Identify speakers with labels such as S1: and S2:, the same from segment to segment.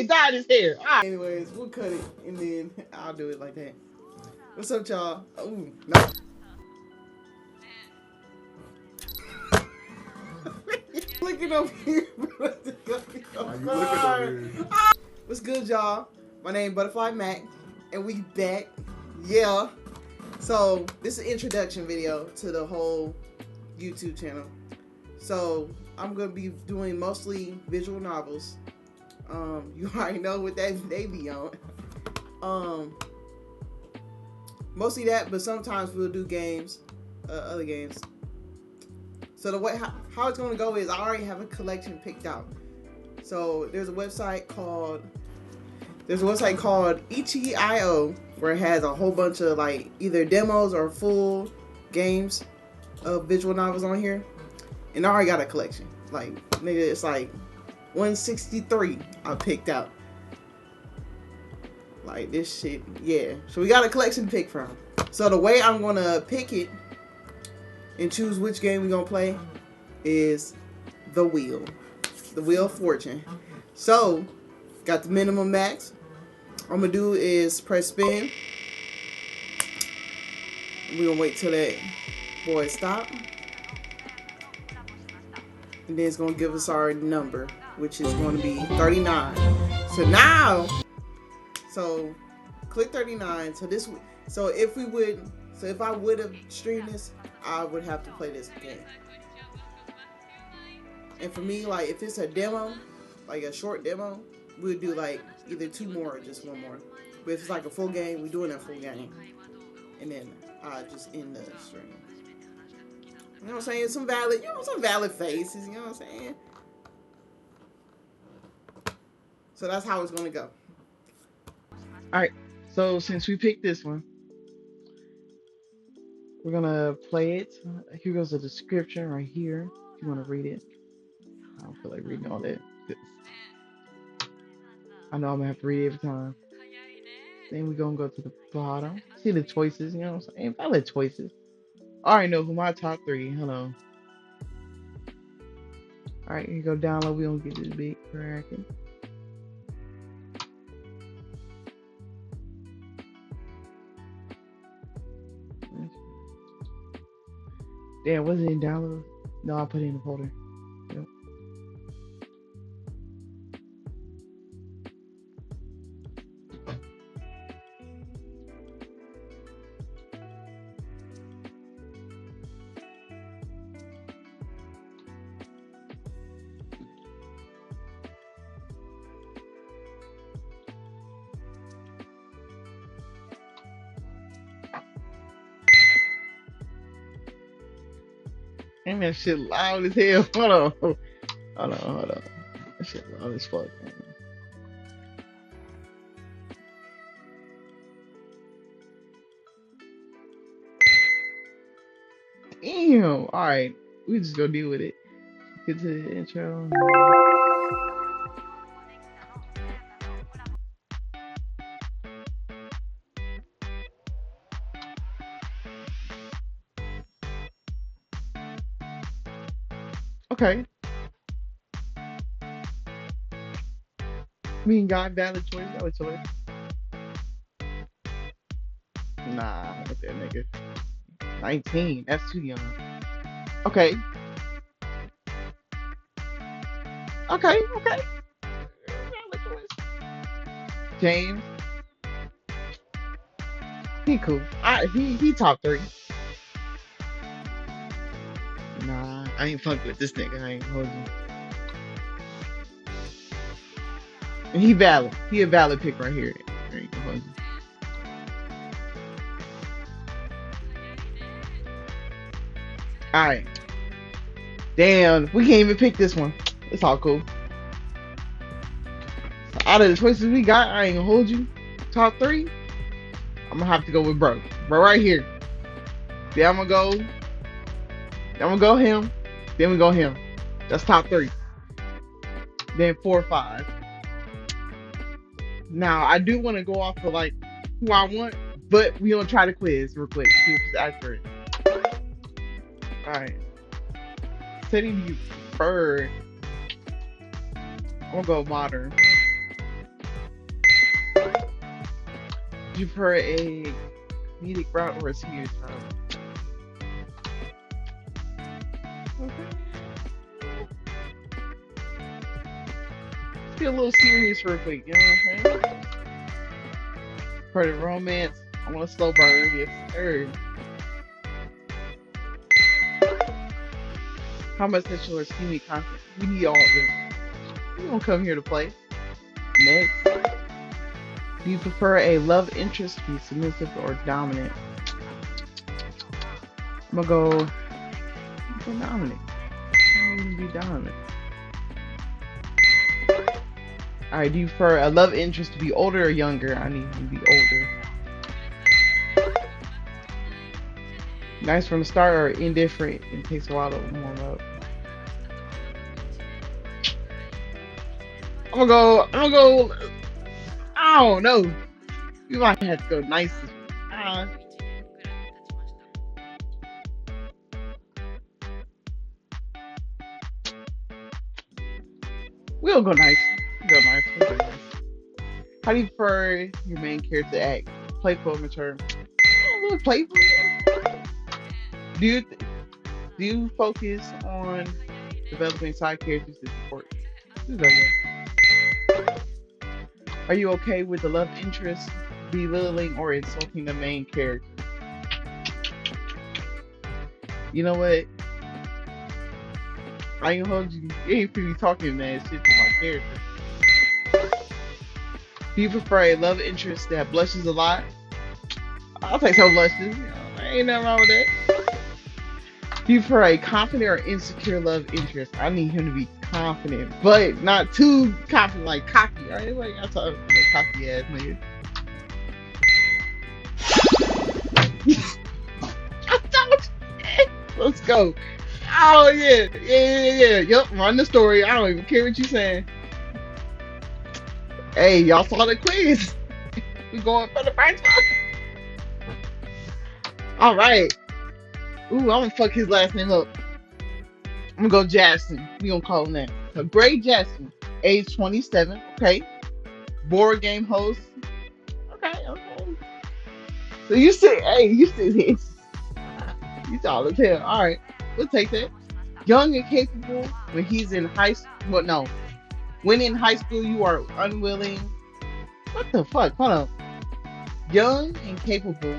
S1: nigga dyed his hair. Right.
S2: Anyways, we'll cut it and then I'll do it like that. What's up, y'all? Oh, no. Looking over here, bro. What's good, y'all? My name Butterfly Mac, and we back. Yeah. So this is an introduction video to the whole YouTube channel. So I'm gonna be doing mostly visual novels. You already know what they be on. Mostly that, but sometimes we'll do games, other games. So the way how it's gonna go is I already have a collection picked out. So there's a website called Itch.io where it has a whole bunch of like either demos or full games of visual novels on here, and I already got a collection. Like nigga, it's like 163 I picked out. Like this shit, yeah. So we got a collection to pick from. So the way I'm gonna pick it and choose which game we're gonna play is the wheel of fortune. So got the minimum max. What I'm gonna do is press spin. We're gonna wait till that boy stop, and then it's gonna give us our number, which is going to be 39. So now, so click 39. So if I would have streamed this, I would have to play this game. And for me, like if it's a demo, like a short demo, we'll do like either 2 more or just 1 more. But if it's like a full game, we're doing a full game, and then I just end the stream. You know what I'm saying? Some valid faces. You know what I'm saying? So that's how it's gonna go.
S1: Alright, so since we picked this one, we're gonna play it. Here goes the description right here. If you want to read it. I don't feel like reading all that. I know I'm gonna have to read it every time. Then we're gonna go to the bottom. See the choices, you know what I'm saying? Valid choices. I already know who my top 3. Hello. Alright, here you go download. We gonna get this big cracking. Damn, was it in download? No, I put it in the folder. Yep. Ain't that shit loud as hell? Hold on. That shit loud as fuck, man. Damn. Alright. We just gonna deal with it. Get to the intro. Okay. Me and God, valid choice. Nah, look at that nigga. 19. That's too young. Okay. Valid choice. James. He cool. He top 3. Nah, I ain't fuck with this nigga. I ain't holding. He valid. He a valid pick right here. There you go. Alright. Damn, we can't even pick this one. It's all cool. So out of the choices we got, I ain't gonna hold you. Top 3, I'm gonna have to go with bro. Bro right here. Then I'm gonna go him. Then we go him. That's top 3. Then 4, 5. Now I do want to go off of like who I want, but we gonna try the quiz real quick, see if it's accurate. Alright. Setting you prefer. I'm gonna go modern. Do you prefer a comedic route or a serious route? Okay. Let's get a little serious real quick, you know what I'm saying? For the romance, I want a slow burn, yes sir. How much sexual or steamy content? We need all of it. We don't come here to play. Next, do you prefer a love interest to be submissive or dominant? I'm gonna go dominant. I'm gonna be dominant. Alright, do you prefer a love interest to be older or younger? I need him to be older. Nice from the start or indifferent and takes a while to warm up? I'm gonna go, I don't know. We might have to go nice. Uh, we'll go nice. We'll go nice. We'll go nice. How do you prefer your main character to act? Playful or mature? A little playful. Do you do you focus on developing side characters to support? This is okay. Are you okay with the love interest belittling or insulting the main character? You know what? I ain't hold you. You ain't be talking that shit to my character. Do you prefer a love interest that blushes a lot? I'll take some blushes. You know, ain't nothing wrong with that. Do you prefer a confident or insecure love interest? I need him to be confident, but not too confident, like cocky. Right? Like I talk about cocky ass nigga. I told you. Let's go. Oh yeah, yeah. Yep, run the story. I don't even care what you saying. Hey, y'all saw the quiz. We going for the first one. All right. Ooh, I'm gonna fuck his last name up. I'm gonna go Jackson. We gonna call him that. So Greg Jackson, age 27. Okay. Board game host. Okay, okay. So you said, hey, you said this. You tall as hell. All right, we'll take that. Young and capable when he's in high school. Well, no, when in high school you are unwilling. What the fuck? Hold on. Young and capable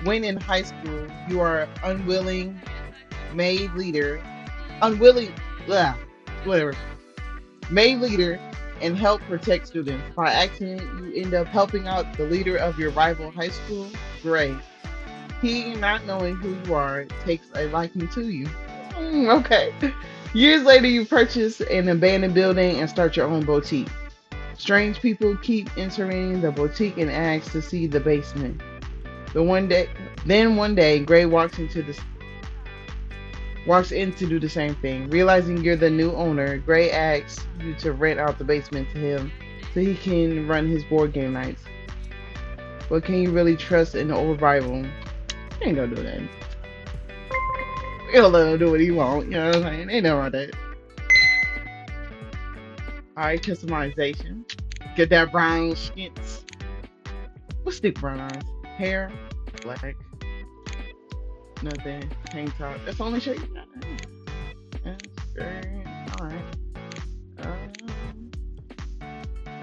S1: when in high school you are unwilling, made leader, unwilling, blah, whatever, made leader and help protect students. By accident, you end up helping out the leader of your rival high school. Great. He, not knowing who you are, takes a liking to you. Okay. Years later, you purchase an abandoned building and start your own boutique. Strange people keep entering the boutique and ask to see the basement. One day, Gray walks in to do the same thing. Realizing you're the new owner, Gray asks you to rent out the basement to him so he can run his board game nights. But can you really trust an old rival? You ain't gonna do that. You gonna let him do what he want. You know what I'm saying? Ain't nothing wrong with that. Alright, customization. Get that brown skins. What's thick brown eyes? Hair, black. Nothing. Tank top. That's the only shirt you got. Alright. I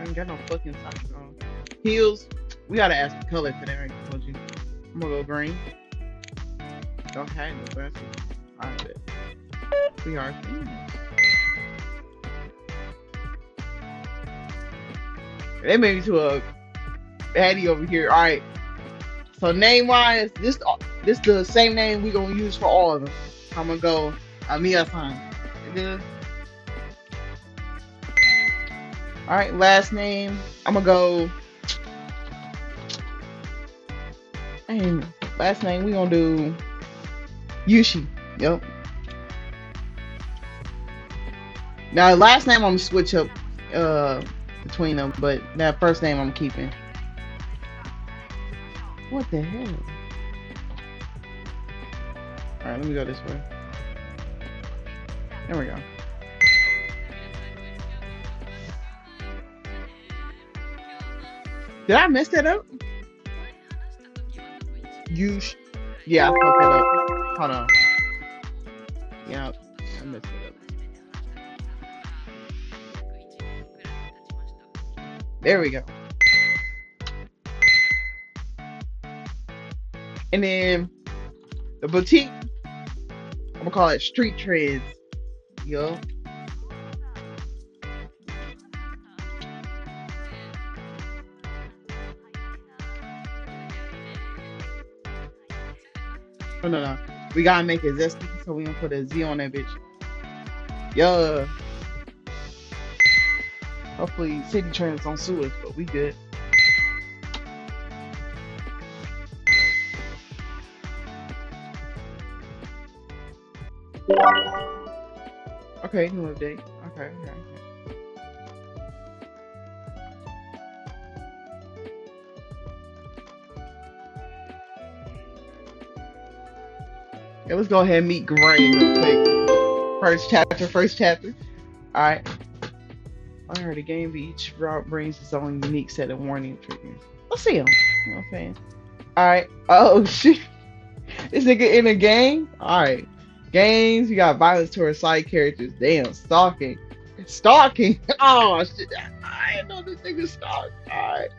S1: ain't got no fucking socks on. Heels. We gotta ask the color today. I told you. I'm gonna go green. Don't have no glasses. Alright, bet. We are. They made me to a baddie over here. Alright. So name wise, this the same name we gonna use for all of them. I'm gonna go Amia-san. Good. All right, last name. I'm gonna go. And last name we gonna do Yushi. Yep. Now last name I'm gonna switch up between them, but that first name I'm keeping. What the hell? Alright, let me go this way. There we go. Did I mess that up? You sh Yeah, I fucked that up. Hold on. Yeah, I messed it up. There we go. And then the boutique, I'm gonna call it Street Trends. Yo. Oh no no. We gotta make it zesty, so we gonna put a Z on that bitch. Yo. Hopefully City Trends don't sue us, but we good. Okay, new update. Okay. Yeah, let's go ahead and meet Gray real quick. First chapter. Alright. I heard a game of each route brings its own unique set of warning triggers. Let's see him. You know what I'm saying? Alright. Oh shit. This nigga in a gang? Alright. Games, you got violence towards side characters. Damn, stalking. Stalking? Oh shit. I didn't know this nigga stalked. Alright.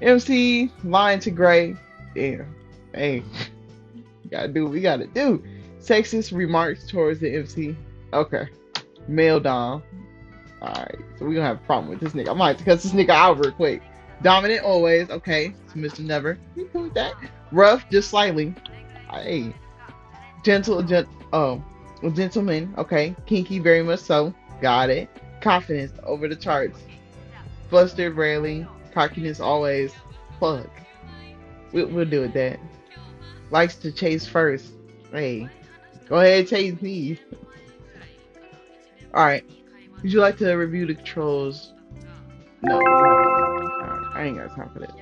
S1: MC, lying to Gray. Damn. Hey. Gotta do what we gotta do. Sexist remarks towards the MC. Okay. Male Dom. Alright. So we gonna have a problem with this nigga. I might have to cut this nigga out real quick. Dominant always. Okay. Submissive never. We cool with that. Rough, just slightly. Hey. Oh. Well, gentleman. Okay. Kinky, very much so. Got it. Confidence, over the charts. Flustered, rarely. Cockiness, always. Fuck. We'll do with that. Likes to chase first. Hey, go ahead, chase me. Alright. Would you like to review the controls? No. Alright, I ain't got time for that.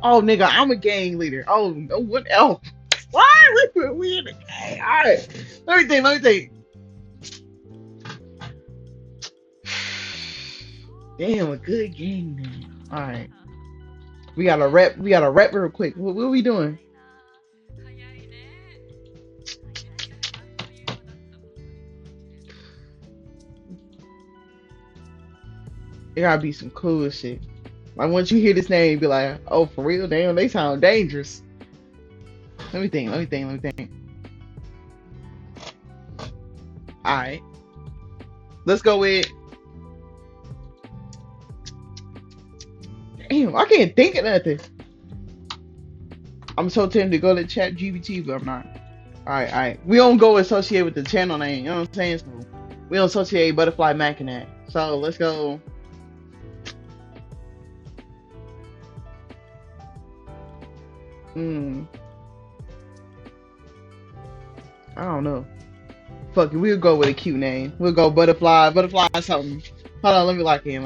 S1: Oh, nigga, I'm a gang leader. Oh, no, what else? Why? We in the gang. Alright. Let me think. Damn, a good gang name. Alright. We gotta rep real quick. What are we doing? It gotta be some cool shit. Like once you hear this name, you be like, oh, for real? Damn, they sound dangerous. Let me think. Alright. Let's go with. Damn, I can't think of nothing. I'm so tempted to go to chat GBT, but I'm not. Alright. We don't go associate with the channel name, you know what I'm saying? So we don't associate Butterfly Mac in that. So let's go. I don't know. Fuck it, we'll go with a cute name. We'll go Butterfly something. Hold on, let me lock in.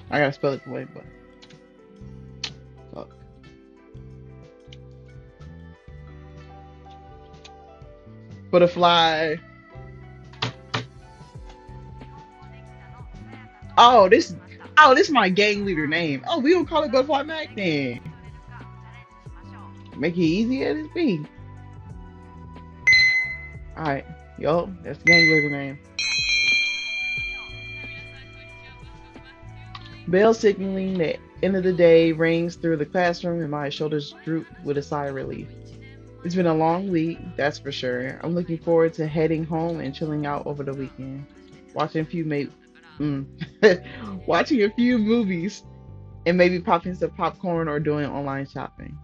S1: I gotta spell it the way, but fuck. Butterfly. Oh, this is my gang leader name. Oh, we don't call it Butterfly Mac then. Make it easy as it be. Alright, yo, that's the gang leader name. Bell signaling the end of the day rings through the classroom and my shoulders droop with a sigh of relief. It's been a long week, that's for sure. I'm looking forward to heading home and chilling out over the weekend. Watching watching a few movies and maybe popping some popcorn or doing online shopping.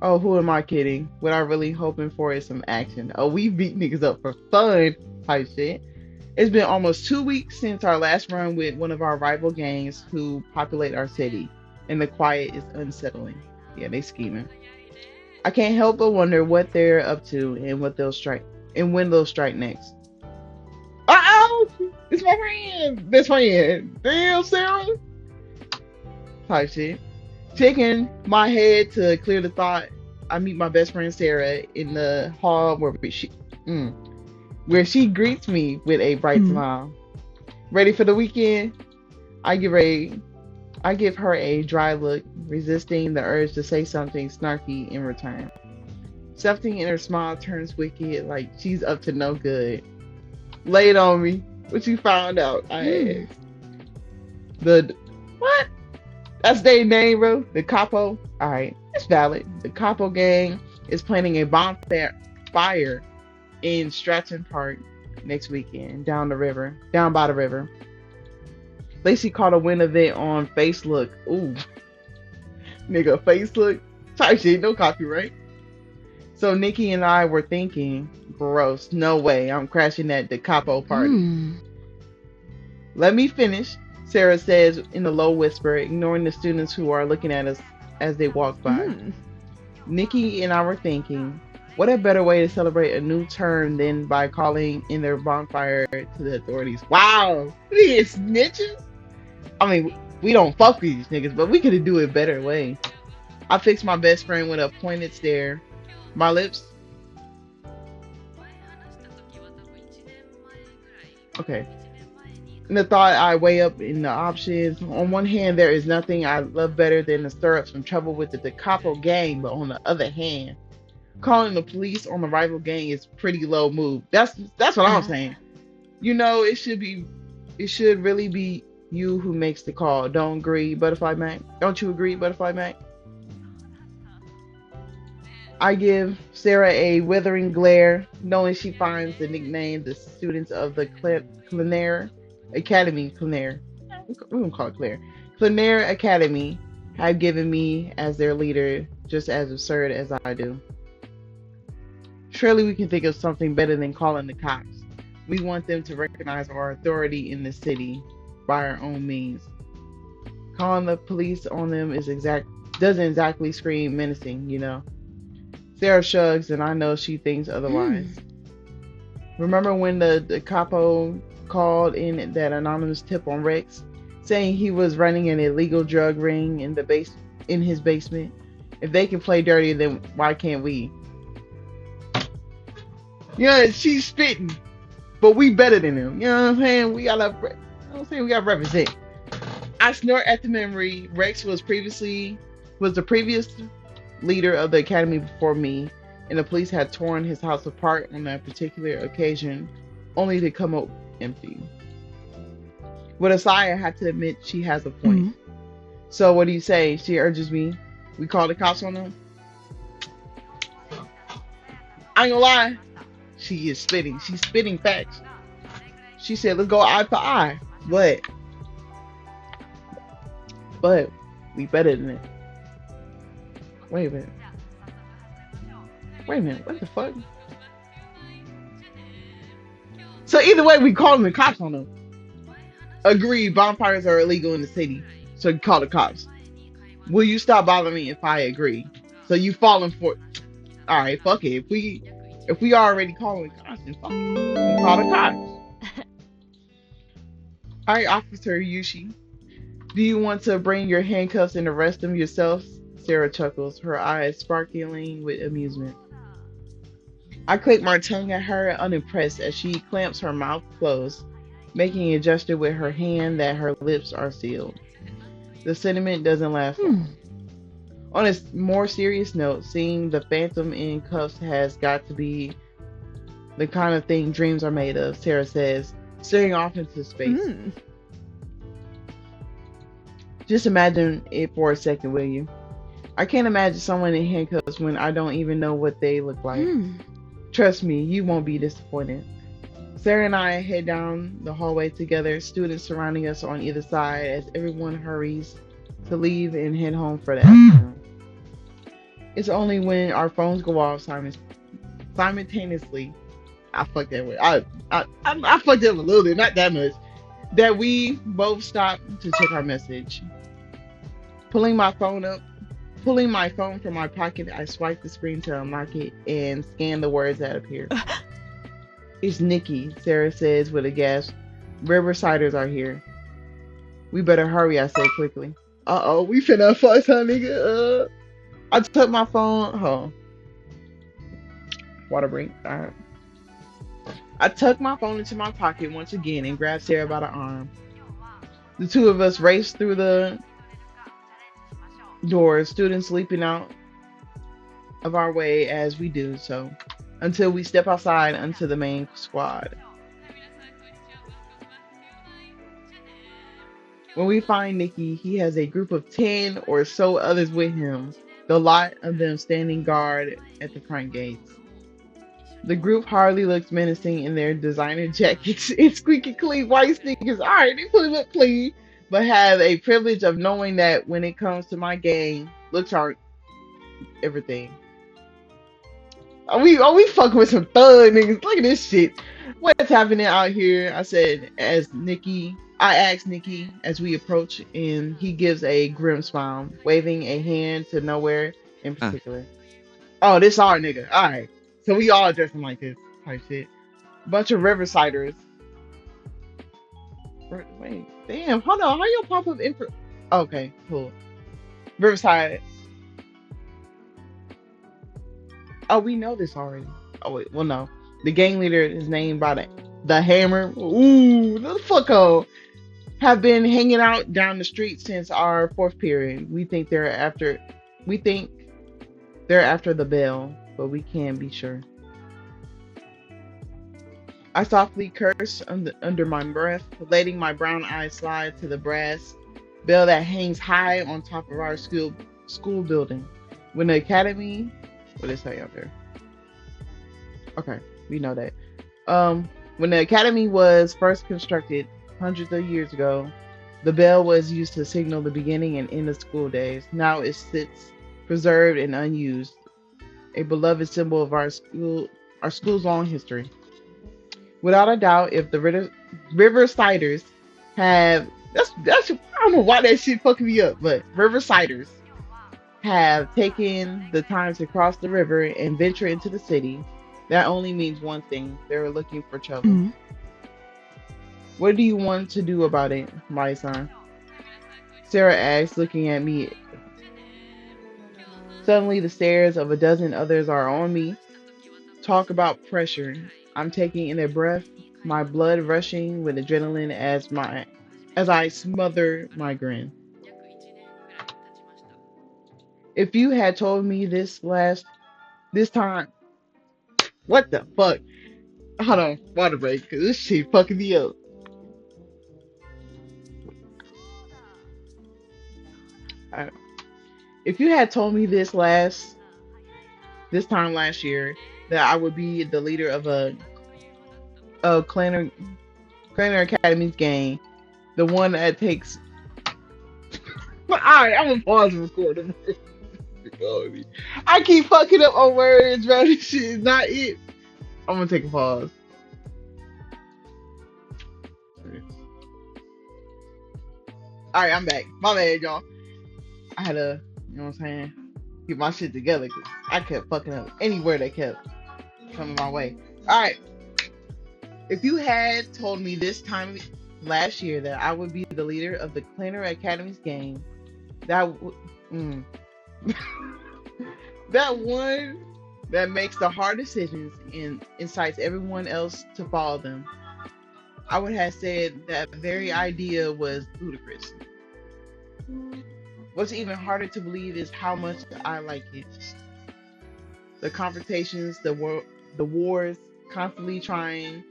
S1: Oh, who am I kidding? What I'm really hoping for is some action. Oh, we beat niggas up for fun type shit. It's been almost 2 weeks since our last run with one of our rival gangs who populate our city, and the quiet is unsettling. Yeah, they scheming. I can't help but wonder what they're up to and what they'll strike and when they'll strike next. Uh-oh! It's my friend! Best friend! Damn, Sarah! Type shit. Shaking my head to clear the thought, I meet my best friend Sarah in the hall where she greets me with a bright smile. Ready for the weekend? I give a I give her a dry look, resisting the urge to say something snarky in return. Something in her smile turns wicked, like she's up to no good. Lay it on me. What you found out? I
S3: Hmm.
S1: asked. The what? That's their name, bro. The Capo. All right, it's valid. The Capo gang is planning a bonfire fire in Stratton Park next weekend, down by the river. Lacey caught a wind of it on Facebook. Ooh, nigga, Facebook type shit, no copyright. So Nikki and I were thinking, gross, no way, I'm crashing at the Capo party.
S3: Hmm.
S1: Let me finish, Sarah says in a low whisper, ignoring the students who are looking at us as they walk by.
S3: Hmm.
S1: Nikki and I were thinking, what a better way to celebrate a new term than by calling in their bonfire to the authorities. Wow, these snitches. I mean, we don't fuck with these niggas, but we could do it a better way. I fixed my best friend with a pointed stare. My lips. Okay. And the thought I weigh up in the options. On one hand, there is nothing I love better than to stir up some trouble with the Da Capo gang, but on the other hand, calling the police on the rival gang is pretty low move. That's what I'm
S3: Uh,
S1: saying. It should really be you who makes the call. Don't agree, Butterfly Mac? Don't you agree, Butterfly Mac? I give Sarah a withering glare, knowing she finds the nickname the students of the Claire Academy, Claire, we don't call it Claire, Claire Academy, have given me as their leader just as absurd as I do. Surely we can think of something better than calling the cops. We want them to recognize our authority in the city by our own means. Calling the police on them doesn't exactly scream menacing, you know. Sarah shrugs, and I know she thinks
S3: hmm.
S1: otherwise. Remember when the capo called in that anonymous tip on Rex, saying he was running an illegal drug ring in his basement? If they can play dirty, then why can't we? Yeah, she's spitting, but we better than them. You know what I'm saying? We gotta represent. I snort at the memory. Rex was the previous leader of the academy before me, and the police had torn his house apart on that particular occasion, only to come up empty. With Asaya, I have to admit she has a point.
S3: Hmm.
S1: So what do you say? She urges me. We call the cops on them. I ain't gonna lie. She is spitting. She's spitting facts. She said, "Let's go eye for eye." But we better than it. Wait a minute. Wait a minute. What the fuck? So either way, we calling the cops on them. Agreed. Bonfires are illegal in the city, so you call the cops. Will you stop bothering me if I agree? So you falling for? All right, fuck it. If we already calling the cops, then fuck it. We call the cops. All right, Officer Yushi. Do you want to bring your handcuffs and arrest them yourself? Sarah chuckles, her eyes sparkling with amusement. I click my tongue at her, unimpressed, as she clamps her mouth closed, making a gesture with her hand that her lips are sealed. The sentiment doesn't last
S3: Hmm.
S1: long. On a more serious note, seeing the phantom in cuffs has got to be the kind of thing dreams are made of, Sarah says, staring off into space.
S3: Hmm.
S1: Just imagine it for a second, will you? I can't imagine someone in handcuffs when I don't even know what they look like.
S3: Hmm.
S1: Trust me, you won't be disappointed. Sarah and I head down the hallway together, students surrounding us on either side as everyone hurries to leave and head home for the afternoon. It's only when our phones go off simultaneously. I fucked that way. I fucked up a little bit, not that much. That we both stop to check our message. Pulling my phone up, Pulling my phone from my pocket, I swipe the screen to unlock it and scan the words that appear. It's Nikki, Sarah says with a gasp. Riversiders are here. We better hurry, I said quickly. Uh-oh, we finna fuss, huh, nigga? I took my phone. Oh, water break. Alright. I tucked my phone into my pocket once again and grabbed Sarah by the arm. The two of us raced through the doors, students leaping out of our way as we do so, until we step outside onto the main squad. When we find Nikki, he has a group of 10 or so others with him, the lot of them standing guard at the front gates. The group hardly looks menacing in their designer jackets and squeaky clean white sneakers. Alright, they put look clean, but have a privilege of knowing that when it comes to my game, looks aren't everything. Are we fucking with some thug niggas? Look at this shit. What's happening out here? I asked Nikki as we approach, and he gives a grim smile, waving a hand to nowhere in
S3: Ah,
S1: particular. Oh, this our nigga. Alright. So we all dressing like this type shit. Bunch of Riversiders. Wait, damn, hold on. How you pop up info? Okay, cool. Riverside. Oh, we know this already. Oh wait, well no. The gang leader is named by the Hammer. Ooh, the fucko. Have been hanging out down the street since our fourth period. We think they're after the bell, but we can't be sure. I softly curse under my breath, letting my brown eyes slide to the brass bell that hangs high on top of our school building. When the academy, what did it say out there? Okay, we know that. When the academy was first constructed hundreds of years ago, the bell was used to signal the beginning and end of school days. Now it sits preserved and unused, a beloved symbol of our school's long history. Without a doubt, if the Riversiders have that's I don't know why that shit fucking me up, but Riversiders have taken the time to cross the river and venture into the city, that only means one thing: they're looking for trouble.
S3: mm,
S1: What do you want to do about it, my son? Sarah asked, looking at me. Suddenly, the stares of a dozen others are on me. Talk about pressure. I'm taking in a breath, my blood rushing with adrenaline as I smother my grin. If you had told me this time, what the fuck? Hold on, water break, cause this shit fucking me up. I, if you had told me this time last year that I would be the leader of a Clanner Academy's game, the one that takes. Alright, I'm gonna pause the recording. I keep fucking up on words, bro. This shit is not it. I'm gonna take a pause. Alright, I'm back. My bad, y'all. I had to, you know what I'm saying, get my shit together because I kept fucking up anywhere that kept coming my way. Alright, if you had told me this time last year that I would be the leader of the Cleaner Academy's game, that mm, that one that makes the hard decisions and incites everyone else to follow them, I would have said that very idea was ludicrous. What's even harder to believe is how much I like it. The confrontations, the wars, constantly trying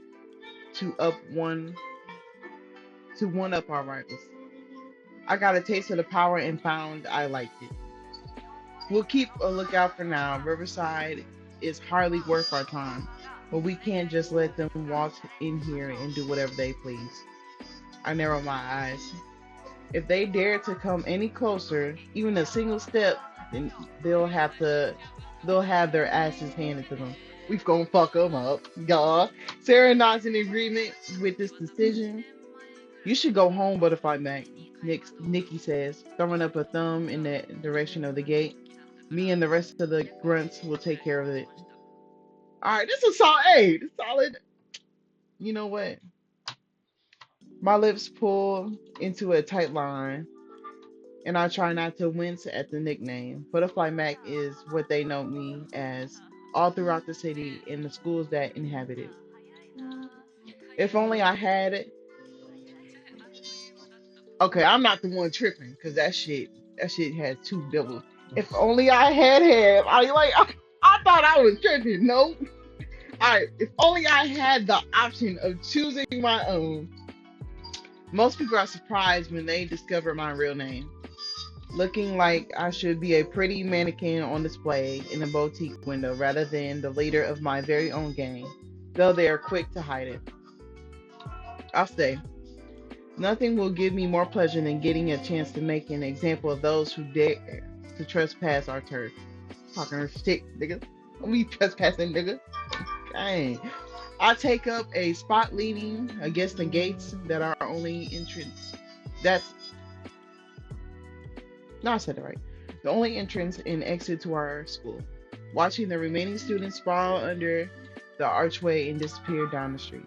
S1: to up one to one up our rivals. I got a taste of the power and found I liked it. We'll keep a lookout for now. Riverside is hardly worth our time, but we can't just let them walk in here and do whatever they please. I narrow my eyes. If they dare to come any closer, even a single step, then they'll have to they'll have their asses handed to them. We gonna fuck them up, y'all. Sarah nods in agreement with this decision. You should go home, Butterfly Mac. Nikki says, throwing up a thumb in the direction of the gate. Me and the rest of the grunts will take care of it. All right, this is solid. Hey, this solid. You know what? My lips pull into a tight line, and I try not to wince at the nickname. Butterfly Mac is what they know me as all throughout the city and the schools that inhabit it. If only I had it. Okay, I'm not the one tripping because that shit has two doubles. If only I had him. I thought I was tripping. Nope. All right. If only I had the option of choosing my own. Most people are surprised when they discover my real name, looking like I should be a pretty mannequin on display in a boutique window rather than the leader of my very own gang, though they are quick to hide it. I'll say, nothing will give me more pleasure than getting a chance to make an example of those who dare to trespass our turf. Talking her shit, nigga. We trespassing, nigga. Dang. I take up a spot leaning against the gates that are only entrance. That's No, I said it right. The only entrance and exit to our school. Watching the remaining students sprawl under the archway and disappear down the street.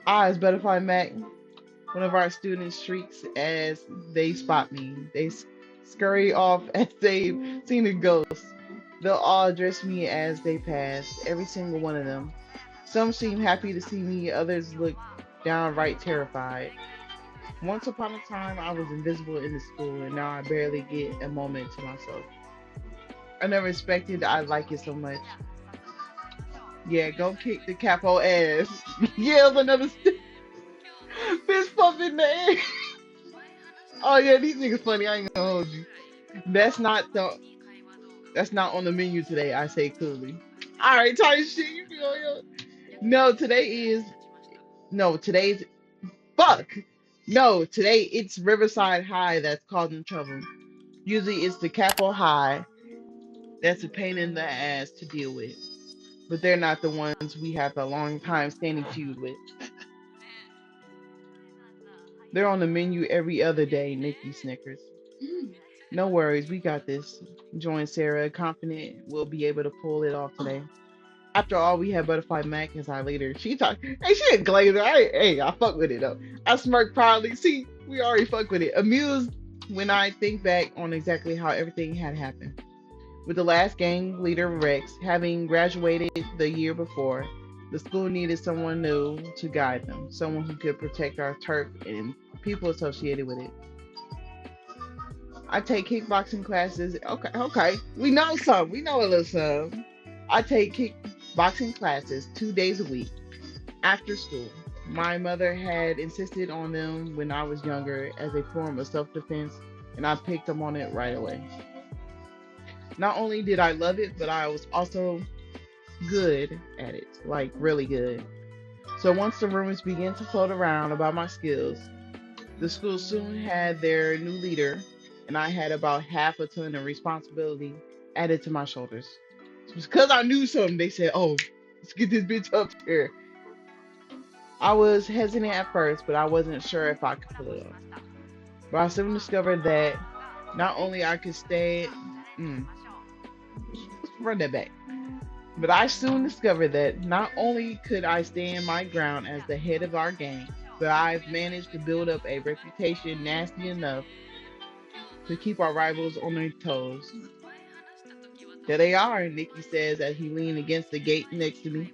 S1: As Butterfly Mac, one of our students shrieks as they spot me. They scurry off as they've seen a ghost. They'll all address me as they pass, every single one of them. Some seem happy to see me, others look downright terrified. Once upon a time, I was invisible in the school, and now I barely get a moment to myself. I never expected I'd like it so much. Yeah, go kick the capo ass. Yells another fist pump in the air. Oh yeah, these niggas funny. I ain't gonna hold you. That's not the. That's not on the menu today. I say coolly. All right, tight shit. You feel yo? No, today is no. Today's fuck. No, today it's Riverside High that's causing trouble. Usually it's the Capo High that's a pain in the ass to deal with. But they're not the ones we have a long time standing feud with. They're on the menu every other day, Nikki snickers. No worries, we got this. Joined Sarah, confident we'll be able to pull it off today. After all, we had Butterfly Mac as our leader. She talked, hey, she a glazer. I fuck with it though. I smirk proudly. See, we already fuck with it. Amused when I think back on exactly how everything had happened. With the last gang leader, Rex, having graduated the year before, the school needed someone new to guide them, someone who could protect our turf and people associated with it. I take kickboxing classes. Okay, okay. We know some. We know a little some. I take kickboxing classes 2 days a week after school. My mother had insisted on them when I was younger as a form of self defense, and I picked up on it right away. Not only did I love it, but I was also good at it, like really good. So once the rumors began to float around about my skills, the school soon had their new leader, and I had about half a ton of responsibility added to my shoulders. So because I knew something, they said, "Oh, let's get this bitch up here." I was hesitant at first, but I wasn't sure if I could pull it off. But I soon discovered that not only I could stay, let's run that back. But I soon discovered that not only could I stand my ground as the head of our gang, but I've managed to build up a reputation nasty enough to keep our rivals on their toes. There they are, Nicky says as he leans against the gate next to me.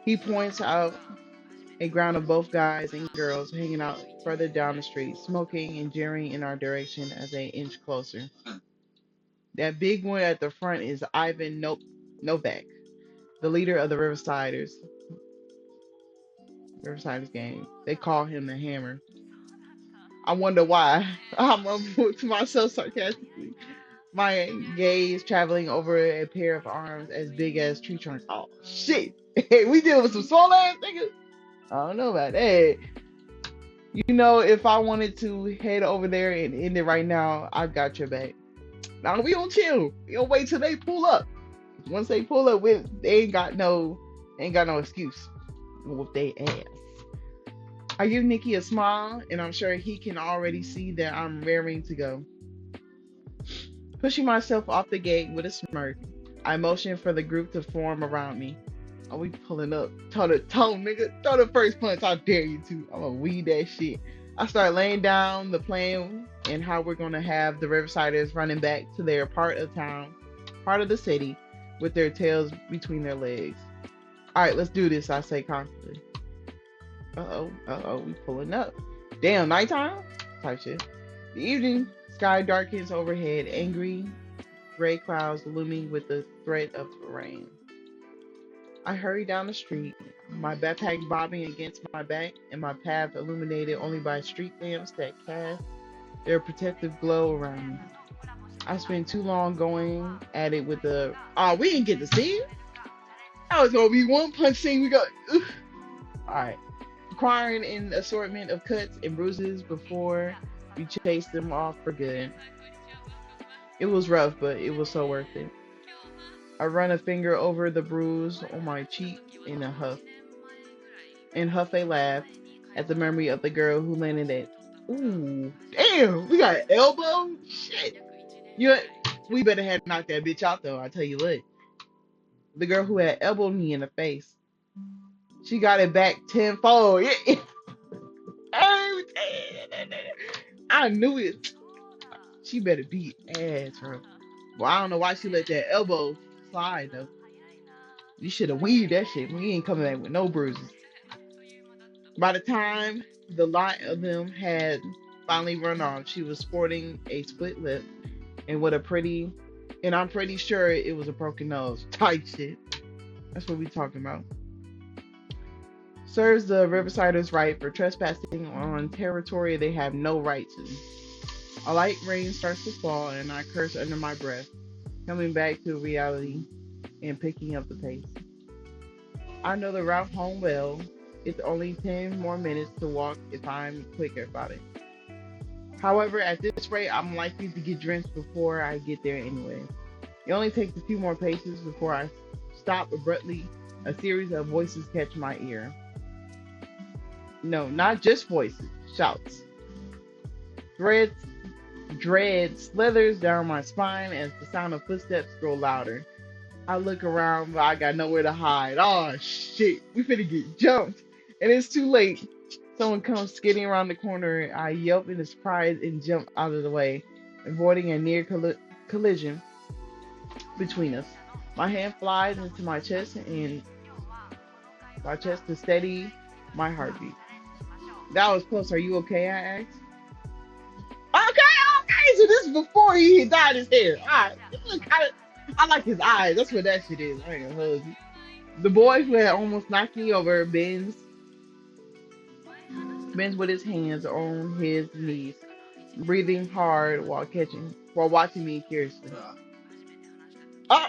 S1: He points out a ground of both guys and girls hanging out further down the street, smoking and jeering in our direction as they inch closer. That big one at the front is Ivan Novak, the leader of the Riversiders gang. They call him the Hammer. I wonder why. I'm to myself sarcastically. My gaze traveling over a pair of arms as big as tree trunks. Oh shit! Hey, we dealing with some small ass niggas. I don't know about that. You know, if I wanted to head over there and end it right now, I got your back. Now we don't chill. We don't wait till they pull up. Once they pull up, they ain't got no excuse. Whoop they ass. I give Nikki a smile, and I'm sure he can already see that I'm raring to go. Pushing myself off the gate with a smirk, I motion for the group to form around me. Are we pulling up? Toe to toe, nigga. Throw the first punch. I dare you to. I'm gonna weed that shit. I start laying down the plan and how we're gonna have the Riversiders running back to their part of town, part of the city, with their tails between their legs. All right, let's do this. I say confidently. We pulling up. Damn, nighttime? Type shit. The evening sky darkens overhead, angry gray clouds looming with the threat of rain. I hurry down the street, my backpack bobbing against my back, and my path illuminated only by street lamps that cast their protective glow around me. I spent too long going at it with the. Oh, we didn't get to see it. That was gonna be one punch scene. We got. Alright. Acquiring an assortment of cuts and bruises before we chased them off for good. It was rough, but it was so worth it. I run a finger over the bruise on my cheek in a huff. And Huff a laugh at the memory of the girl who landed it. Ooh, damn, we got an elbow? Shit. You, we better have knocked that bitch out though, I tell you what. The girl who had elbowed me in the face. She got it back tenfold. Yeah. I knew it. She better beat ass, bro. Well, I don't know why she let that elbow slide though. You should have weaved that shit. We ain't coming back with no bruises. By the time the lot of them had finally run off, she was sporting a split lip and what a pretty, and I'm pretty sure it was a broken nose. Type shit. That's what we talking about. Serves the Riversiders right for trespassing on territory they have no right to. A light rain starts to fall, and I curse under my breath, coming back to reality and picking up the pace. I know the route home well. It's only 10 more minutes to walk if I'm quicker about it. However, at this rate, I'm likely to get drenched before I get there anyway. It only takes a few more paces before I stop abruptly. A series of voices catch my ear. No, not just voices, shouts. Dread, dread slithers down my spine as the sound of footsteps grow louder. I look around, but I got nowhere to hide. Oh shit, we finna get jumped. And it's too late. Someone comes skidding around the corner. I yelp in surprise and jump out of the way, avoiding a near collision between us. My hand flies into my chest to steady my heartbeat. That was close. Are you okay? I asked. Okay. So this is before he dyed his hair. Alright. I like his eyes. That's what that shit is. I ain't gonna hug you. The boy who had almost knocked me over bends with his hands on his knees, breathing hard while watching me curiously. Oh,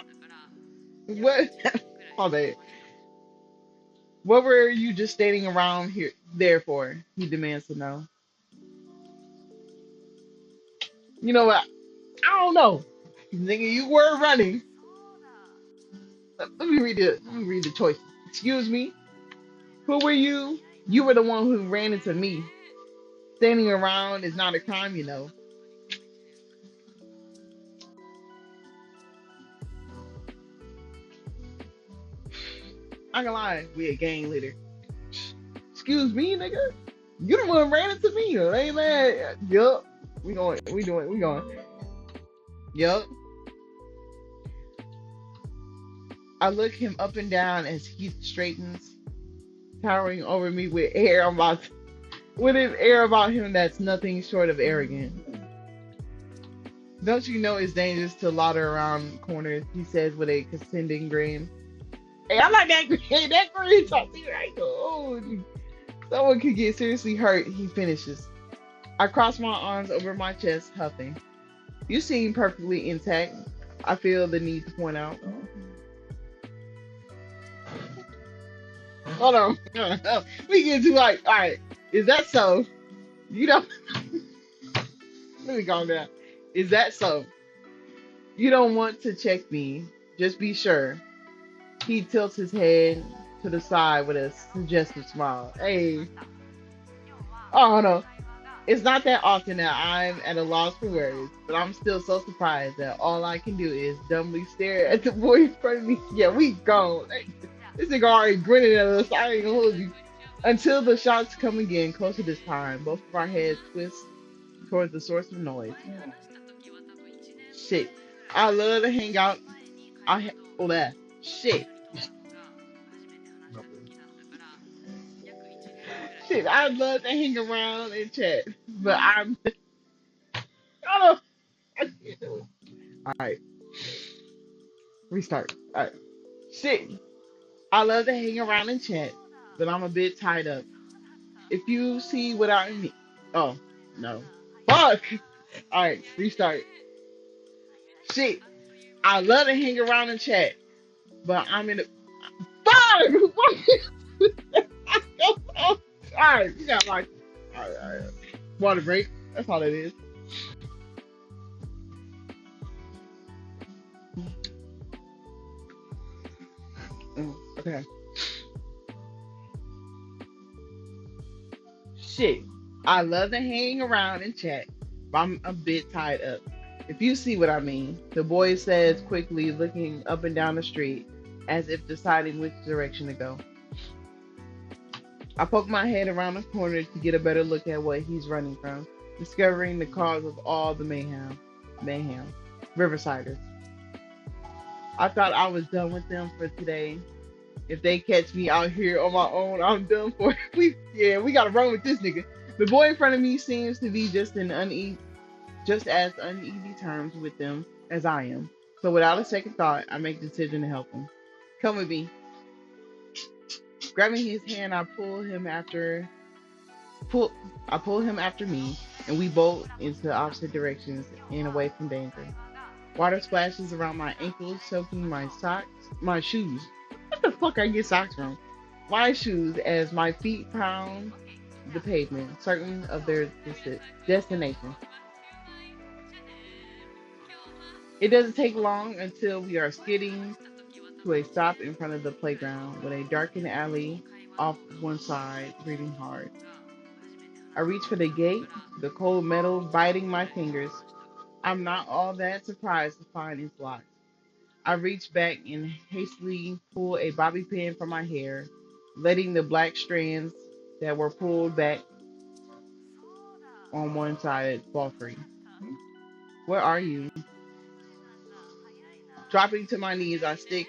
S1: what? Oh, that. What were you just standing around here there for? He demands to know. You know what? I don't know. Nigga, you were running. Let me read the choices. Excuse me. Who were you? You were the one who ran into me. Standing around is not a crime, you know. I can lie. We a gang leader. Excuse me, nigga. You the one who ran into me. Ain't mad. Yup. We going. Yup. I look him up and down as he straightens, towering over me with his air about him that's nothing short of arrogant. Don't you know it's dangerous to loiter around corners? He says with a condescending grin. Hey, I like that grin. That grin talk to you right. Oh, someone could get seriously hurt. He finishes. I cross my arms over my chest, huffing. You seem perfectly intact. I feel the need to point out. Hold on. We get to like, all right. Is that so? You don't. Let me calm down. Is that so? You don't want to check me. Just be sure. He tilts his head to the side with a suggestive smile. Hey. Oh no. It's not that often that I'm at a loss for words, but I'm still so surprised that all I can do is dumbly stare at the boy in front of me. Yeah, we gone. Hey, this nigga already grinning at us. I ain't gonna hold you. Until the shots come again, closer this time, both of our heads twist towards the source of noise. Shit. I love to hang out. Oh, that. Shit. Shit, I'd love to hang around and chat, but I don't, I can't do it. All right, restart. All right, shit, I love to hang around and chat, but I'm a bit tied up. If you see what I mean, oh no, fuck. All right, restart. Shit, I love to hang around and chat, but I'm in the fuck. All right, you got like, all right. Water break. That's all it is. Okay. Shit. I love to hang around and chat, but I'm a bit tied up. If you see what I mean, the boy says quickly, looking up and down the street as if deciding which direction to go. I poke my head around the corner to get a better look at what he's running from, discovering the cause of all the mayhem. Mayhem. Riversiders. I thought I was done with them for today. If they catch me out here on my own, I'm done for. We gotta run with this nigga. The boy in front of me seems to be just as uneasy terms with them as I am. So without a second thought, I make the decision to help him. Come with me. Grabbing his hand, pull I pull him after me, and we bolt into opposite directions and away from danger. Water splashes around my ankles, soaking my shoes. What the fuck I get socks from? My shoes as my feet pound the pavement, certain of their destination. It doesn't take long until we are skidding to a stop in front of the playground with a darkened alley off one side, breathing hard. I reach for the gate, the cold metal biting my fingers. I'm not all that surprised to find it's locked. I reach back and hastily pull a bobby pin from my hair, letting the black strands that were pulled back on one side fall free. Where are you? Dropping to my knees, the I stick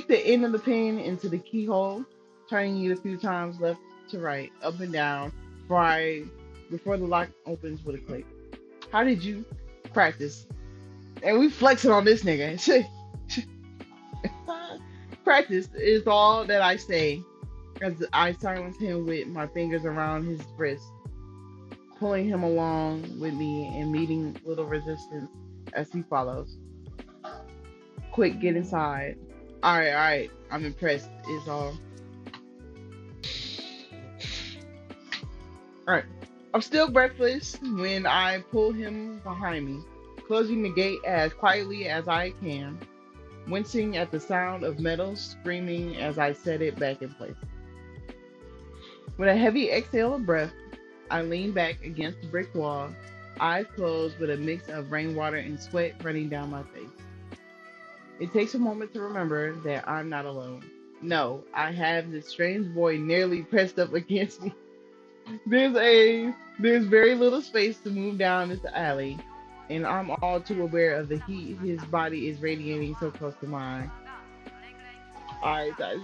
S1: the end of the pin into the keyhole, turning it a few times left to right, up and down, before before the lock opens with a click. How did you practice? And we flexing on this nigga. Practice is all that I say as I silence him with my fingers around his wrist, pulling him along with me and meeting little resistance as he follows. Quick, get inside. All right. I'm impressed. Is all. All right. I'm still breathless when I pull him behind me, closing the gate as quietly as I can, wincing at the sound of metal screaming as I set it back in place. With a heavy exhale of breath, I lean back against the brick wall, eyes closed with a mix of rainwater and sweat running down my face. It takes a moment to remember that I'm not alone. No, I have this strange boy nearly pressed up against me. There's very little space to move down this alley, and I'm all too aware of the heat his body is radiating so close to mine. Alright, guys.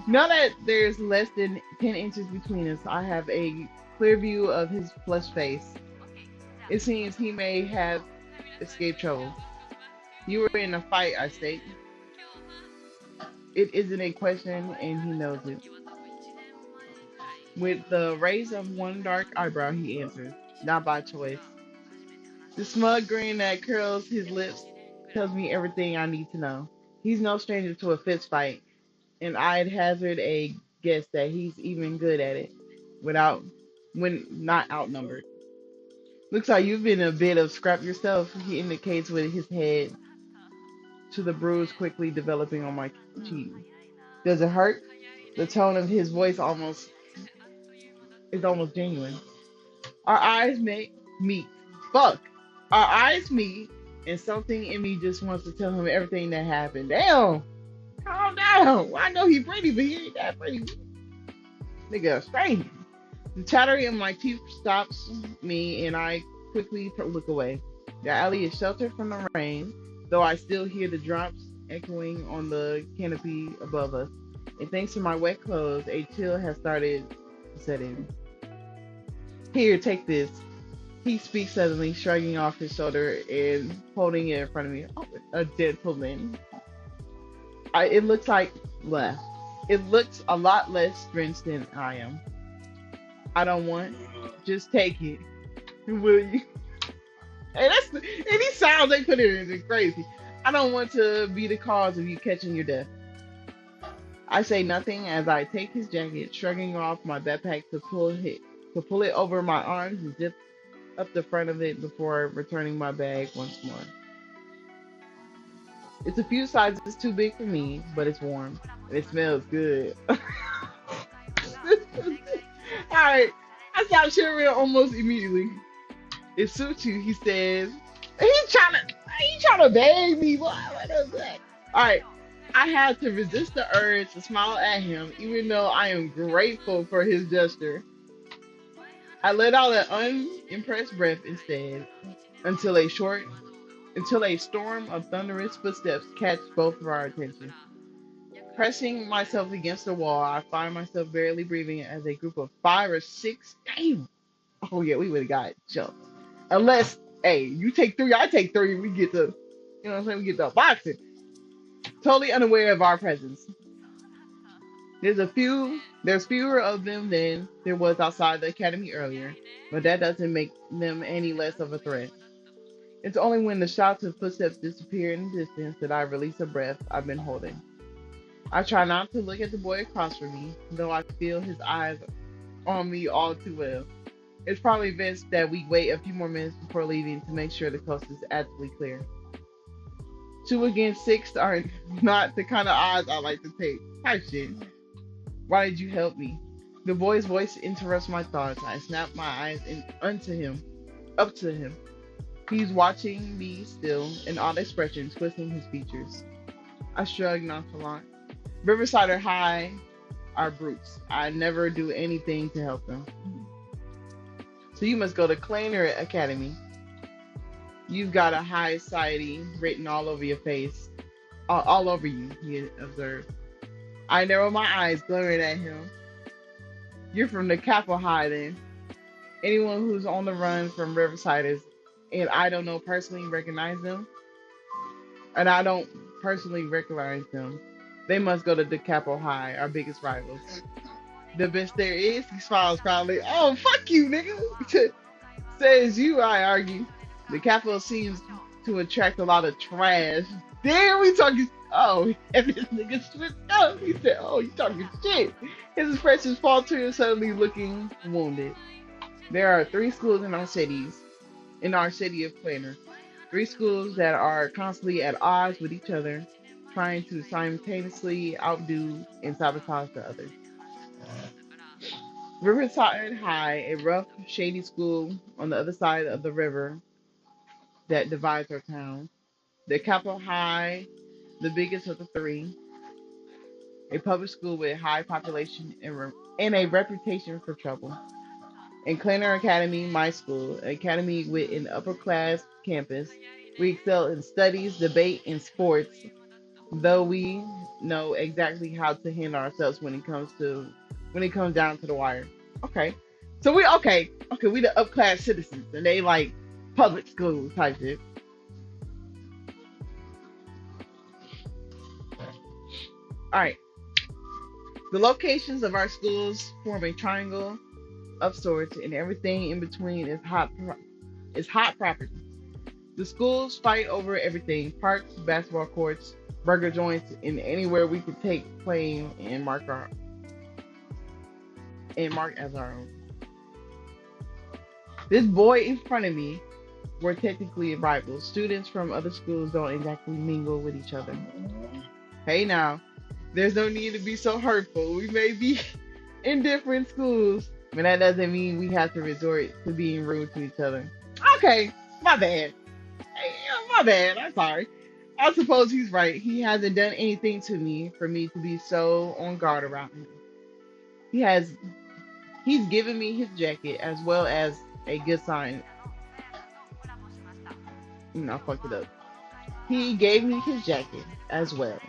S1: Now that there's less than 10 inches between us, I have a clear view of his flushed face. It seems he may have escaped trouble. You were in a fight, I state. It isn't a question, and he knows it. With the raise of one dark eyebrow, he answers, not by choice. The smug grin that curls his lips tells me everything I need to know. He's no stranger to a fist fight, and I'd hazard a guess that he's even good at it, without when not outnumbered. Looks like you've been a bit of scrap yourself, he indicates with his head to the bruise quickly developing on my cheek. Does it hurt? The tone of his voice is almost genuine. Our eyes meet. Fuck. Our eyes meet, and something in me just wants to tell him everything that happened. Damn. Calm down. Well, I know he's pretty, but he ain't that pretty. Nigga, strange. The chattering of my teeth stops me, and I quickly look away. The alley is sheltered from the rain, though I still hear the drops echoing on the canopy above us. And thanks to my wet clothes, a chill has started to set in. Here, take this. He speaks suddenly, shrugging off his shoulder and holding it in front of me. Oh, a gentleman. It looks like less. It looks a lot less drenched than I am. I don't want. Just take it. Will you? And these sounds they put in is crazy. I don't want to be the cause of you catching your death. I say nothing as I take his jacket, shrugging off my backpack to pull it over my arms and zip up the front of it before returning my bag once more. It's a few sizes too big for me, but it's warm and it smells good. Alright, I stopped shivering almost immediately. It suits you, he says. He's trying to beg me. What is that? Alright. I had to resist the urge to smile at him, even though I am grateful for his gesture. I let out an unimpressed breath instead, until a short until a storm of thunderous footsteps catch both of our attention. Pressing myself against the wall, I find myself barely breathing as a group of five or six. Damn. Oh yeah, we would have got jumped. Unless, hey, you take three, I take three, we get the, you know what I'm saying, we get the boxing. Totally unaware of our presence. There's fewer of them than there was outside the academy earlier, but that doesn't make them any less of a threat. It's only when the shouts and footsteps disappear in the distance that I release a breath I've been holding. I try not to look at the boy across from me, though I feel his eyes on me all too well. It's probably best that we wait a few more minutes before leaving to make sure the coast is absolutely clear. Two against six are not the kind of odds I like to take. Type shit. Why did you help me? The boy's voice interrupts my thoughts. I snap my eyes up to him. He's watching me still, an odd expression twisting his features. I shrug nonchalant. Riverside are high are brutes. I never do anything to help them. So you must go to Kleiner Academy. You've got a high society written all over your face, all over you, he observed. I narrow my eyes, glaring at him. You're from the Capitol High then. Anyone who's on the run from Riverside is, and I don't know personally recognize them, and I don't personally recognize them. They must go to the Capitol High, our biggest rivals. The best there is, he smiles proudly. Oh, fuck you, nigga. Says you, I argue. The Capitol seems to attract a lot of trash. Damn, we talking. Oh, and this nigga switched up. He said, oh, you talking shit. His expressions falter, suddenly looking wounded. There are three schools in our city of Planner. Three schools that are constantly at odds with each other, trying to simultaneously outdo and sabotage the other. Riverside High, a rough, shady school on the other side of the river that divides our town. The Capitol High, the biggest of the three, a public school with high population and a reputation for trouble. And Kleiner Academy, my school, an academy with an upper class campus. We excel in studies, debate, and sports, though we know exactly how to handle ourselves when it comes down to the wire. Okay. So we the upclass citizens and they like public school type shit. Alright. The locations of our schools form a triangle of sorts and everything in between is hot property. The schools fight over everything: parks, basketball courts, burger joints, and anywhere we could take claim and mark as our own. This boy in front of me were technically rivals. Students from other schools don't exactly mingle with each other. Hey now, there's no need to be so hurtful. We may be in different schools, but that doesn't mean we have to resort to being rude to each other. Okay, my bad. Hey, my bad. I'm sorry. I suppose he's right. He hasn't done anything to me for me to be so on guard around him. He has he's given me his jacket as well as a good sign. I fucked it up. He gave me his jacket as well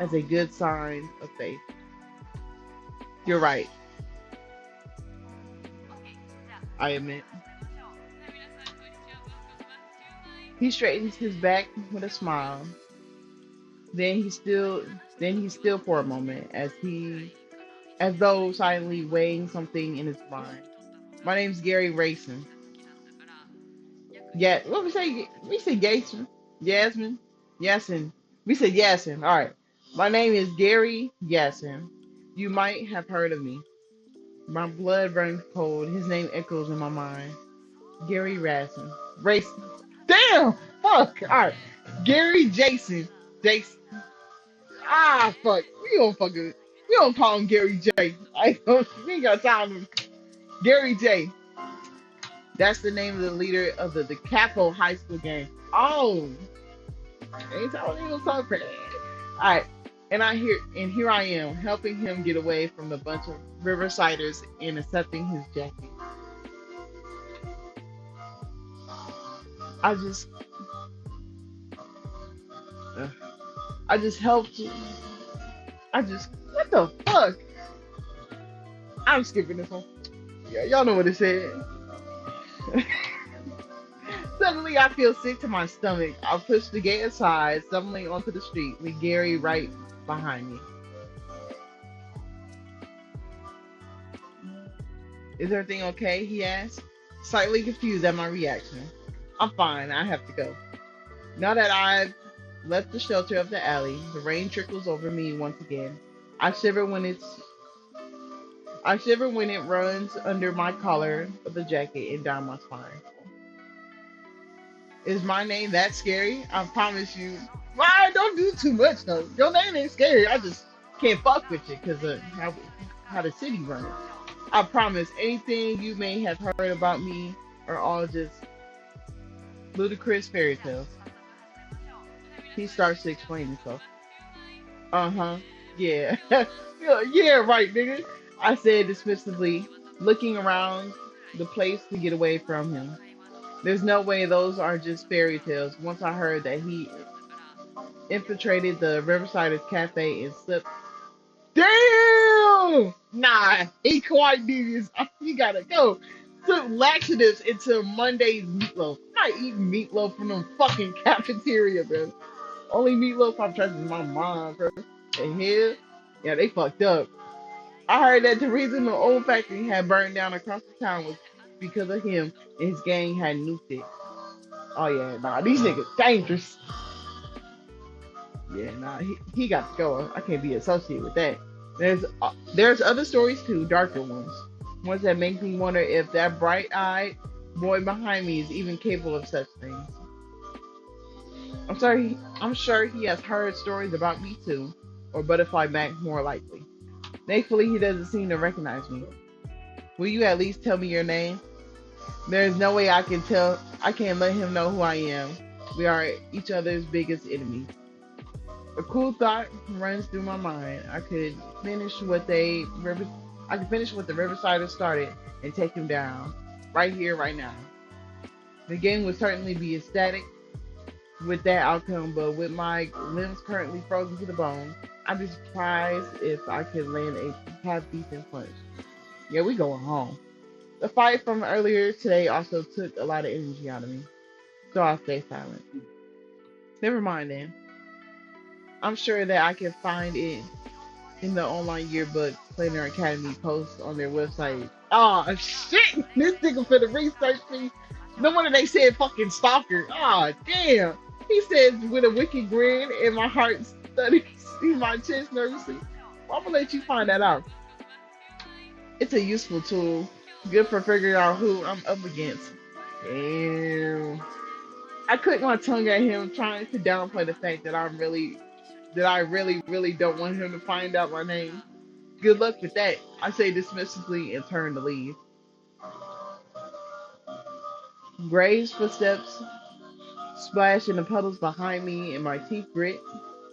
S1: as a good sign of faith. You're right, I admit. He straightens his back with a smile. Then he still then he's still for a moment as though silently weighing something in his mind. My name's Gary Rayson. Yeah, what we say? We say Yasin. Yasmin. Yasin. We said Yasin. All right. My name is Gary Yasin. You might have heard of me. My blood runs cold. His name echoes in my mind. Gary Rassin. Race. Damn! Fuck! Alright. Gary Jason. Jason. Ah, fuck. We don't call him Gary J. I don't, we ain't got time. Gary J. That's the name of the leader of the Capo High School gang. Oh, ain't telling you so crazy. Alright. And here I am, helping him get away from a bunch of Riversiders and accepting his jacket. I just, uh, I just helped. What the fuck? I'm skipping this one. Yeah, y'all know what it said. Suddenly, I feel sick to my stomach. I push the gate aside, stumbling onto the street with Gary right behind me. Is everything okay? He asked, slightly confused at my reaction. I'm fine. I have to go. Now that I've left the shelter of the alley, the rain trickles over me once again. I shiver when it's I shiver when it runs under my collar of the jacket and down my spine. Is my name that scary? I promise you. Why? Don't do too much though. Your name ain't scary. I just can't fuck with you because of how the city runs. I promise anything you may have heard about me are all just ludicrous fairy tales. He starts to explain himself. Uh-huh. Yeah. Yeah, right, nigga. I said dismissively, looking around the place to get away from him. There's no way those are just fairy tales. Once I heard that he infiltrated the Riverside Cafe and slipped. Damn! Nah, he quite devious. You gotta go. Took laxatives into Monday's meatloaf. I'm not eating meatloaf from them fucking cafeteria, bro. Only meatloaf I'm trusting my mom, bro. And here, yeah, they fucked up. I heard that the reason the old factory had burned down across the town was because of him and his gang had nuked it. Oh yeah, nah, these niggas dangerous. Yeah, nah, he got to go. I can't be associated with that. There's other stories too, darker ones that make me wonder if that bright-eyed boy behind me is even capable of such things. I'm sure he has heard stories about me too, or Butterfly Mac more likely. Thankfully, he doesn't seem to recognize me. Will you at least tell me your name? There's no way I can't let him know who I am. We are each other's biggest enemies. A cool thought runs through my mind. Finish what they I could finish what the Riverside started and take him down. Right here, right now. The game would certainly be ecstatic with that outcome, but with my limbs currently frozen to the bone, I'd be surprised if I could land a half decent punch. Yeah, we going home. The fight from earlier today also took a lot of energy out of me, so I'll stay silent. Never mind then. I'm sure that I can find it in the online yearbook Planner Academy post on their website. Oh shit! This nigga for the research me. No wonder they said fucking stalker. Oh damn! He says with a wicked grin and my heart studies in my chest nervously. Well, I'm gonna let you find that out. It's a useful tool, good for figuring out who I'm up against. Damn. I clicked my tongue at him, trying to downplay the fact that I really don't want him to find out my name. Good luck with that, I say dismissively and turn to leave. Gray's footsteps splash in the puddles behind me and my teeth grit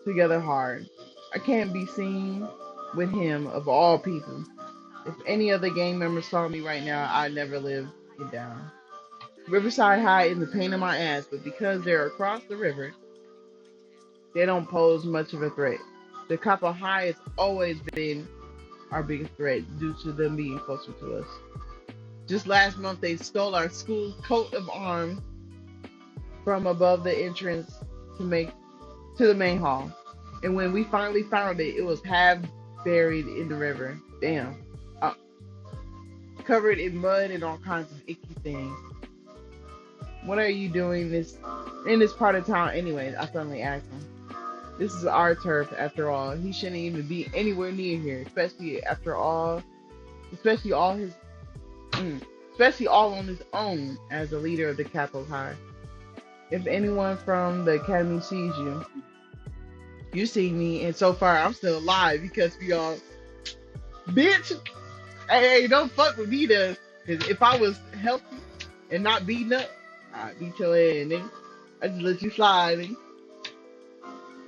S1: together hard. I can't be seen with him of all people. If any other gang member saw me right now, I'd never live it down. Riverside High is the pain in my ass, but because they're across the river, they don't pose much of a threat. The Copper High has always been our biggest threat due to them being closer to us. Just last month, they stole our school's coat of arms from above the entrance to make to the main hall. And when we finally found it, it was half buried in the river. Damn. Uh, Covered in mud and all kinds of icky things. What are you doing this in this part of town anyway? I suddenly asked him. This is our turf after all. He shouldn't even be anywhere near here, especially all his, especially all on his own as the leader of the Capitol High. If anyone from the academy sees you, you see me, and so far I'm still alive because we all, bitch. Hey, don't fuck with me, though. Cause if I was healthy and not beating up, I'd beat your ass, nigga. I just let you slide, nigga.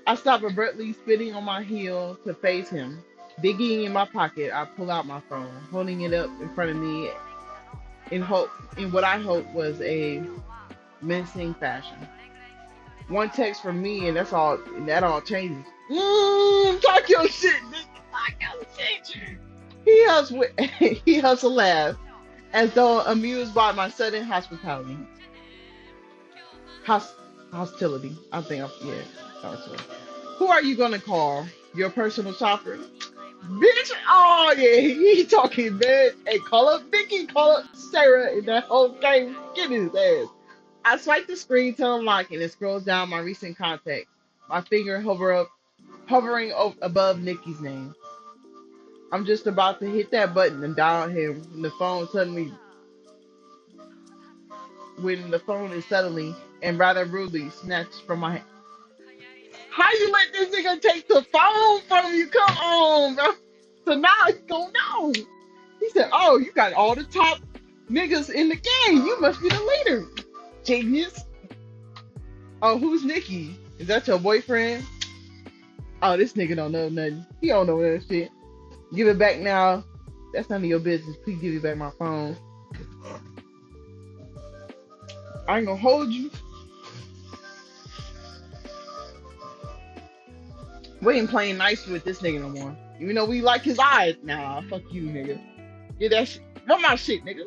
S1: I stop abruptly, spitting on my heel to face him. Digging in my pocket, I pull out my phone, holding it up in front of me in what I hope was a menacing fashion. One text from me, and that's all. And that all changes. Talk your shit, nigga. Talk your shit. He hustled, he hustled laugh, as though amused by my sudden hospitality. Hos- Hostility. I think yeah. Hostility. Who are you gonna call? Your personal shopper? Bitch! Oh yeah, he talking bad. Hey, call up Vicky, call up Sarah, and that whole game. Get his ass. I swipe the screen to unlock it and scrolls down my recent contacts. My finger hovering above Nikki's name. I'm just about to hit that button and dial him when the phone is suddenly and rather rudely snatched from my hand. How you let this nigga take the phone from you? Come on, bro. So now he gonna know. He said, "Oh, you got all the top niggas in the game. You must be the leader, genius." Oh, who's Nikki? Is that your boyfriend? Oh, this nigga don't know nothing. He don't know that shit. Give it back now. That's none of your business. Please give me back my phone. I ain't gonna hold you. We ain't playing nice with this nigga no more. Even though we like his eyes. Nah, fuck you, nigga. Get that shit. Run my shit, nigga.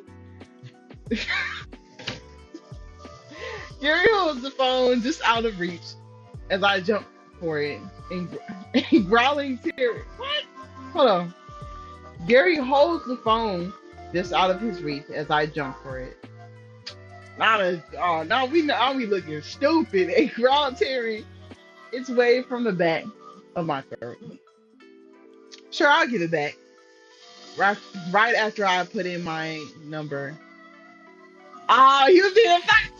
S1: Gary holds the phone just out of reach as I jump for it and growling tears. What? Hold on. Gary holds the phone just out of his reach as I jump for it. Now we looking stupid. A growl tearing its way from the back of my throat. Sure, I'll give it back. Right, right after I put in my number. Oh, you being fat.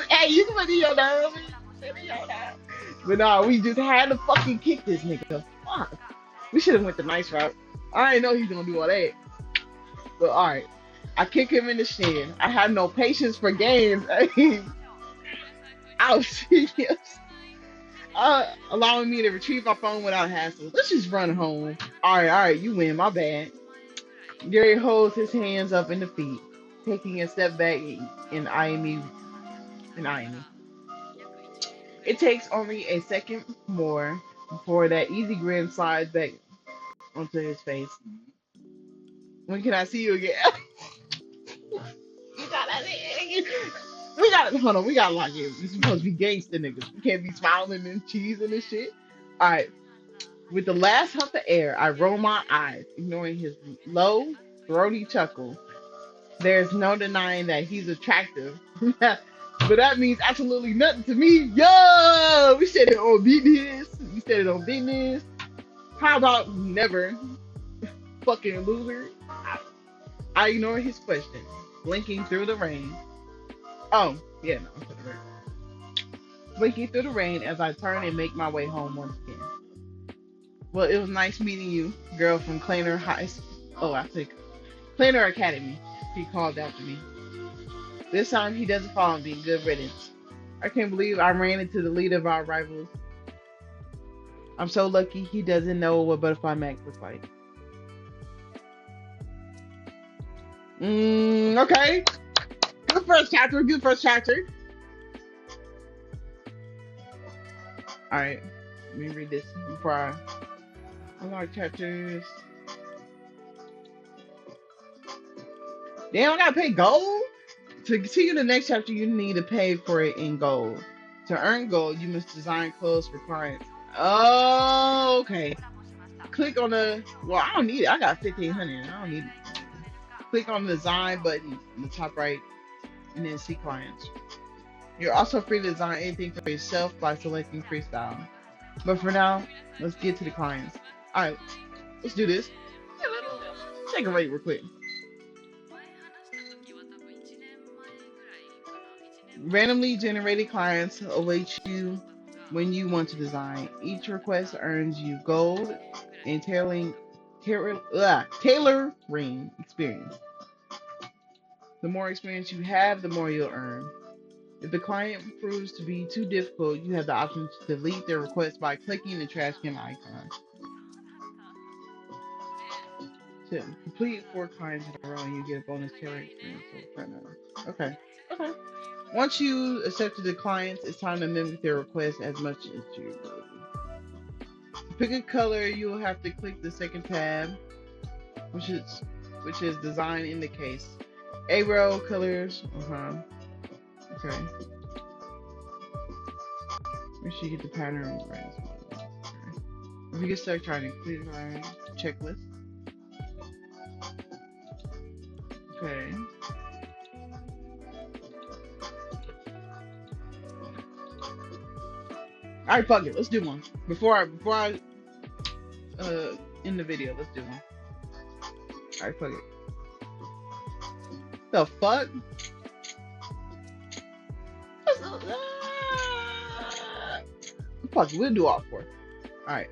S1: Hey, you put in your number. But no, we just had to fucking kick this nigga. Fuck. We should have went the nice route. I didn't know he's gonna do all that. But alright. I kick him in the shin. I have no patience for games. I was serious. Allowing me to retrieve my phone without hassle. Let's just run home. Alright, you win. My bad. Gary holds his hands up in the feet, taking a step back and eyeing me. And eyeing me. It takes only a second more before that easy grin slides back onto his face. When can I see you again? Hold on, we gotta lock in. We supposed to be gangster niggas. We can't be smiling and cheesing and shit. Alright, with the last huff of air, I roll my eyes, ignoring his low, throaty chuckle. There's no denying that he's attractive. But that means absolutely nothing to me. Yo! We said it on business. We said it on business. How about never? Fucking loser. I ignore his question, blinking through the rain. Oh, yeah, no, I'm to the rain. Blinking through the rain as I turn and make my way home once again. Well, it was nice meeting you, girl from Kleiner High School. Oh, I think Kleiner Academy. He called after me. This time he doesn't follow me. Good riddance. I can't believe I ran into the leader of our rivals. I'm so lucky he doesn't know what Butterfly Max looks like. Okay. Good first chapter. Good first chapter. Alright. Let me read this before I unlock chapters. Damn, I gotta pay gold? To continue the next chapter, you need to pay for it in gold. To earn gold, you must design clothes for clients. Oh, okay. Click on the. Well, I don't need it. I got 1,500. I don't need it. Click on the design button in the top right, and then see clients. You're also free to design anything for yourself by selecting freestyle. But for now, let's get to the clients. All right, let's do this. Take a rate real quick. Randomly generated clients await you when you want to design. Each request earns you gold and tailoring experience. The more experience you have, the more you'll earn. If the client proves to be too difficult, you have the option to delete their request by clicking the trash can icon. To complete 4 clients in a row, you get a bonus tailoring experience. Okay. Okay. Once you accepted the clients, it's time to mimic their request as much as your ability. To pick a color, you will have to click the second tab, which is design in the case. Arrow colors. Okay. Make sure you get the pattern right. Okay. If you get stuck trying to complete the checklist. Okay. All right, fuck it. Let's do one. Before I end the video, let's do one. All right, fuck it. The fuck? Fuck it. We'll do all 4. All right.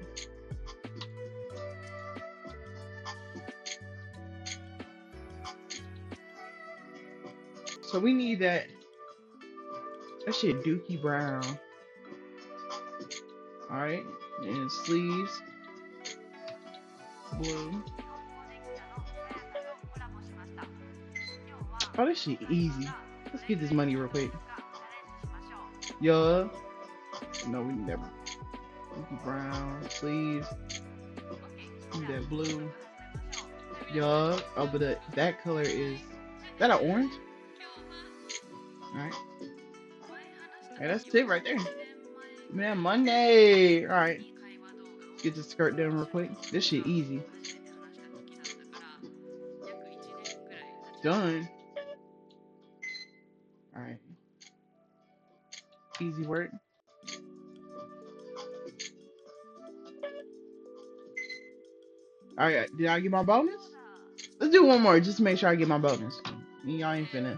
S1: So we need that shit Dookie Brown. Alright, and sleeves blue. Oh, this shit easy. Let's get this money real quick. Yeah. No, we never. Dookie Brown sleeves. That blue. Yeah. Oh, but that color is that an orange? Alright. Hey, that's it right there. Man, Monday. Alright. Let's get this skirt done real quick. This shit easy. Done. Alright. Easy work. Alright, did I get my bonus? Let's do one more just to make sure I get my bonus. Y'all ain't finna.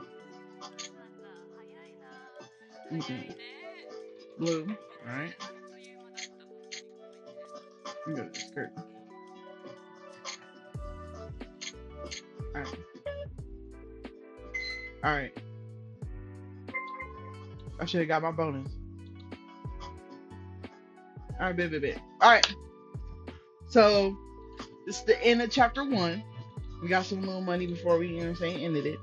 S1: Okay. Blue. Alright. We got the skirt. Alright. Alright. I should have got my bonus. Alright, bit. Alright. So, this is the end of chapter 1. We got some little money before we, ended it.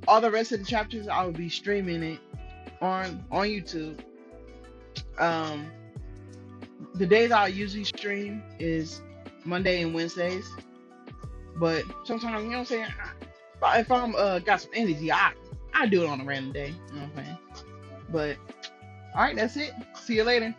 S1: All the rest of the chapters, I will be streaming it on YouTube. The days I usually stream is Monday and Wednesdays. But sometimes, if I'm got some energy, I do it on a random day. You know what I'm saying? But alright, that's it. See you later.